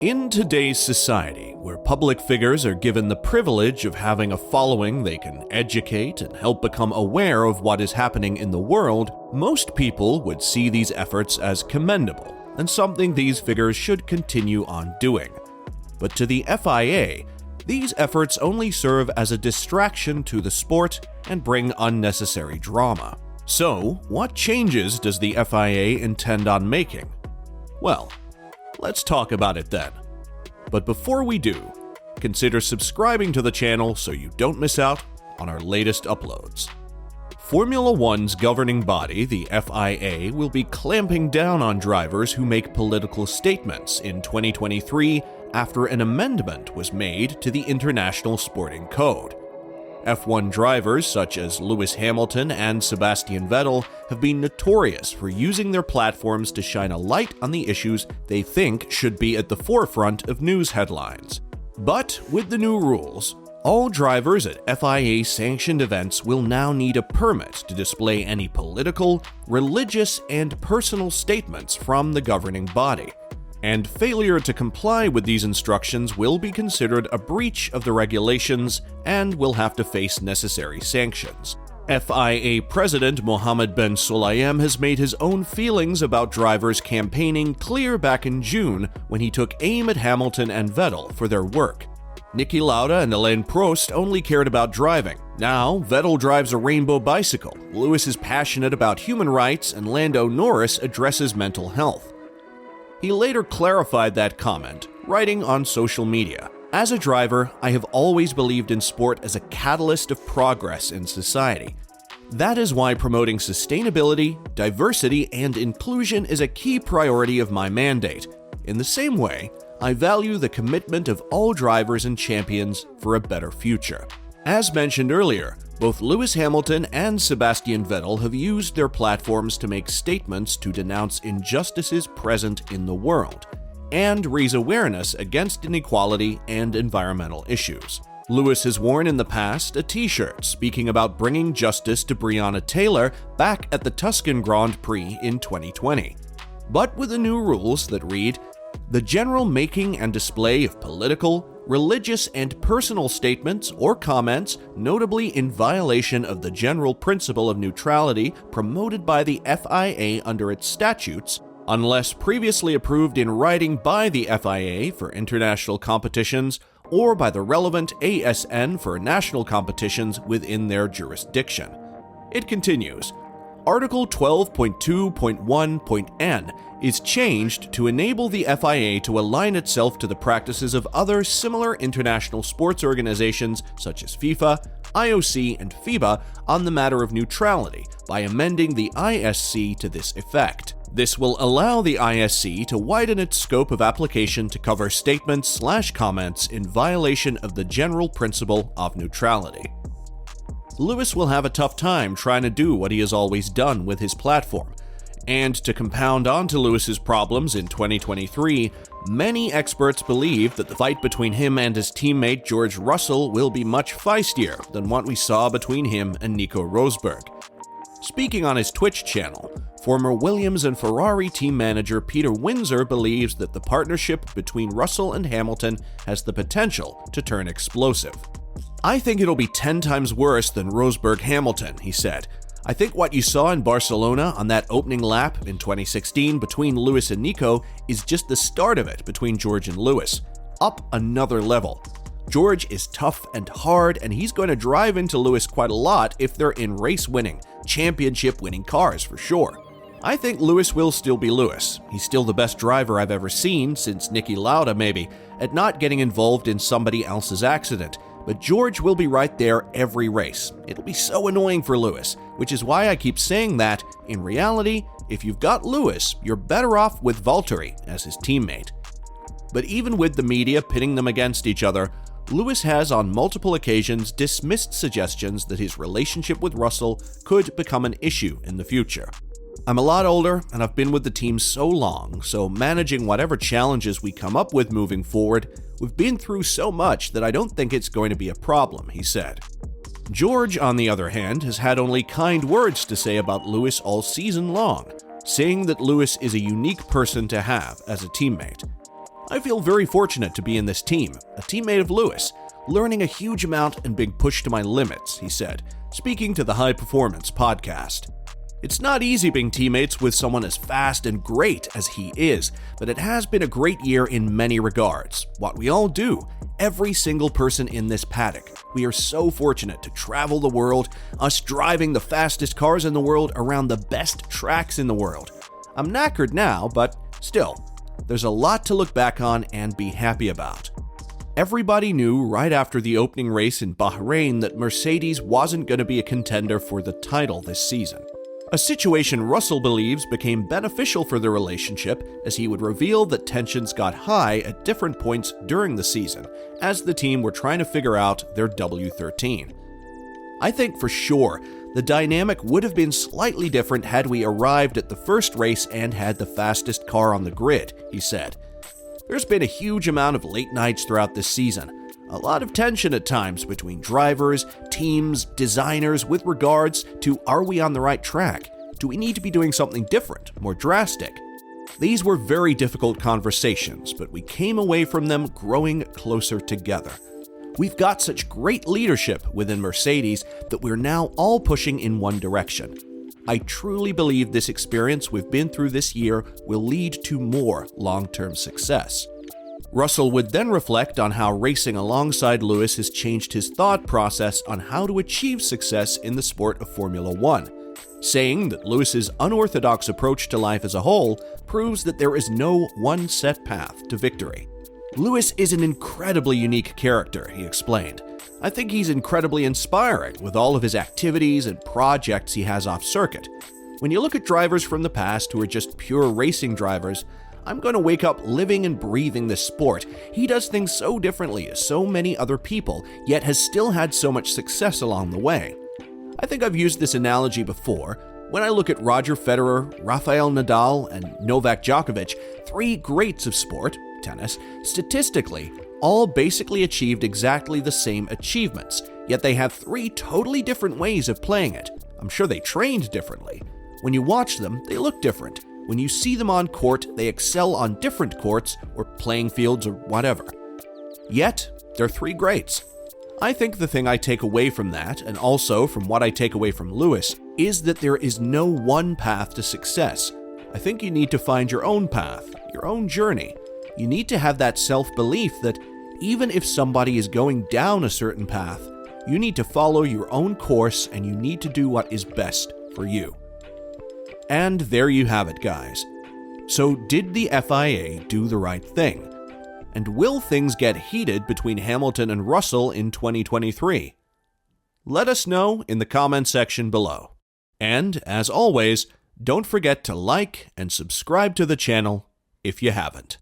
In today's society, where public figures are given the privilege of having a following they can educate and help become aware of what is happening in the world, most people would see these efforts as commendable and something these figures should continue on doing. But to the FIA, these efforts only serve as a distraction to the sport and bring unnecessary drama. So, what changes does the FIA intend on making? Well, let's talk about it then. But before we do, consider subscribing to the channel so you don't miss out on our latest uploads. Formula One's governing body, the FIA, will be clamping down on drivers who make political statements in 2023 after an amendment was made to the International Sporting Code. F1 drivers such as Lewis Hamilton and Sebastian Vettel have been notorious for using their platforms to shine a light on the issues they think should be at the forefront of news headlines. But with the new rules, all drivers at FIA-sanctioned events will now need a permit to display any political, religious, and personal statements from the governing body. And failure to comply with these instructions will be considered a breach of the regulations and will have to face necessary sanctions. FIA President Mohammed bin Sulayem has made his own feelings about drivers campaigning clear back in June when he took aim at Hamilton and Vettel for their work. Niki Lauda and Alain Prost only cared about driving. Now, Vettel drives a rainbow bicycle, Lewis is passionate about human rights, and Lando Norris addresses mental health. He later clarified that comment, writing on social media, "As a driver, I have always believed in sport as a catalyst of progress in society. That is why promoting sustainability, diversity, and inclusion is a key priority of my mandate. In the same way, I value the commitment of all drivers and champions for a better future." As mentioned earlier, both Lewis Hamilton and Sebastian Vettel have used their platforms to make statements to denounce injustices present in the world and raise awareness against inequality and environmental issues. Lewis has worn in the past a t-shirt speaking about bringing justice to Breonna Taylor back at the Tuscan Grand Prix in 2020. But with the new rules that read, "The general making and display of political, religious, and personal statements or comments, notably in violation of the general principle of neutrality promoted by the FIA under its statutes, unless previously approved in writing by the FIA for international competitions or by the relevant ASN for national competitions within their jurisdiction." It continues, Article 12.2.1.n is changed to enable the FIA to align itself to the practices of other similar international sports organizations such as FIFA, IOC, and FIBA on the matter of neutrality by amending the ISC to this effect. This will allow the ISC to widen its scope of application to cover statements/comments in violation of the general principle of neutrality. Lewis will have a tough time trying to do what he has always done with his platform. And to compound onto Lewis's problems in 2023, many experts believe that the fight between him and his teammate George Russell will be much feistier than what we saw between him and Nico Rosberg. Speaking on his Twitch channel, former Williams and Ferrari team manager Peter Windsor believes that the partnership between Russell and Hamilton has the potential to turn explosive. "I think it'll be 10 times worse than Rosberg-Hamilton," he said. "I think what you saw in Barcelona on that opening lap in 2016 between Lewis and Nico is just the start of it between George and Lewis. Up another level. George is tough and hard, and he's going to drive into Lewis quite a lot if they're in race-winning, championship-winning cars for sure. I think Lewis will still be Lewis. He's still the best driver I've ever seen, since Niki Lauda maybe, at not getting involved in somebody else's accident. But George will be right there every race. It'll be so annoying for Lewis, which is why I keep saying that, in reality, if you've got Lewis, you're better off with Valtteri as his teammate." But even with the media pitting them against each other, Lewis has on multiple occasions dismissed suggestions that his relationship with Russell could become an issue in the future. "I'm a lot older and I've been with the team so long, so managing whatever challenges we come up with moving forward, we've been through so much that I don't think it's going to be a problem," he said. George, on the other hand, has had only kind words to say about Lewis all season long, saying that Lewis is a unique person to have as a teammate. I feel very fortunate to be in this team, a teammate of Lewis, learning a huge amount and being pushed to my limits, he said, speaking to the High Performance podcast. It's not easy being teammates with someone as fast and great as he is, but it has been a great year in many regards. What we all do, every single person in this paddock. We are so fortunate to travel the world, us driving the fastest cars in the world around the best tracks in the world. I'm knackered now, but still, there's a lot to look back on and be happy about. Everybody knew right after the opening race in Bahrain that Mercedes wasn't going to be a contender for the title this season. A situation Russell believes became beneficial for the relationship as he would reveal that tensions got high at different points during the season as the team were trying to figure out their W13. I think for sure the dynamic would have been slightly different had we arrived at the first race and had the fastest car on the grid, he said. There's been a huge amount of late nights throughout this season. A lot of tension at times between drivers, teams, designers with regards to are we on the right track? Do we need to be doing something different, more drastic? These were very difficult conversations, but we came away from them growing closer together. We've got such great leadership within Mercedes that we're now all pushing in one direction. I truly believe this experience we've been through this year will lead to more long-term success. Russell would then reflect on how racing alongside Lewis has changed his thought process on how to achieve success in the sport of Formula One, saying that Lewis's unorthodox approach to life as a whole proves that there is no one set path to victory. Lewis is an incredibly unique character, he explained. I think he's incredibly inspiring with all of his activities and projects he has off circuit. When you look at drivers from the past who are just pure racing drivers, I'm going to wake up living and breathing this sport. He does things so differently as so many other people, yet has still had so much success along the way. I think I've used this analogy before. When I look at Roger Federer, Rafael Nadal, and Novak Djokovic, three greats of sport, tennis, statistically, all basically achieved exactly the same achievements, yet they have three totally different ways of playing it. I'm sure they trained differently. When you watch them, they look different. When you see them on court, they excel on different courts or playing fields or whatever. Yet, they're three greats. I think the thing I take away from that, and also from what I take away from Lewis, is that there is no one path to success. I think you need to find your own path, your own journey. You need to have that self-belief that even if somebody is going down a certain path, you need to follow your own course and you need to do what is best for you. And there you have it, guys. So did the FIA do the right thing? And will things get heated between Hamilton and Russell in 2023? Let us know in the comment section below. And as always, don't forget to like and subscribe to the channel if you haven't.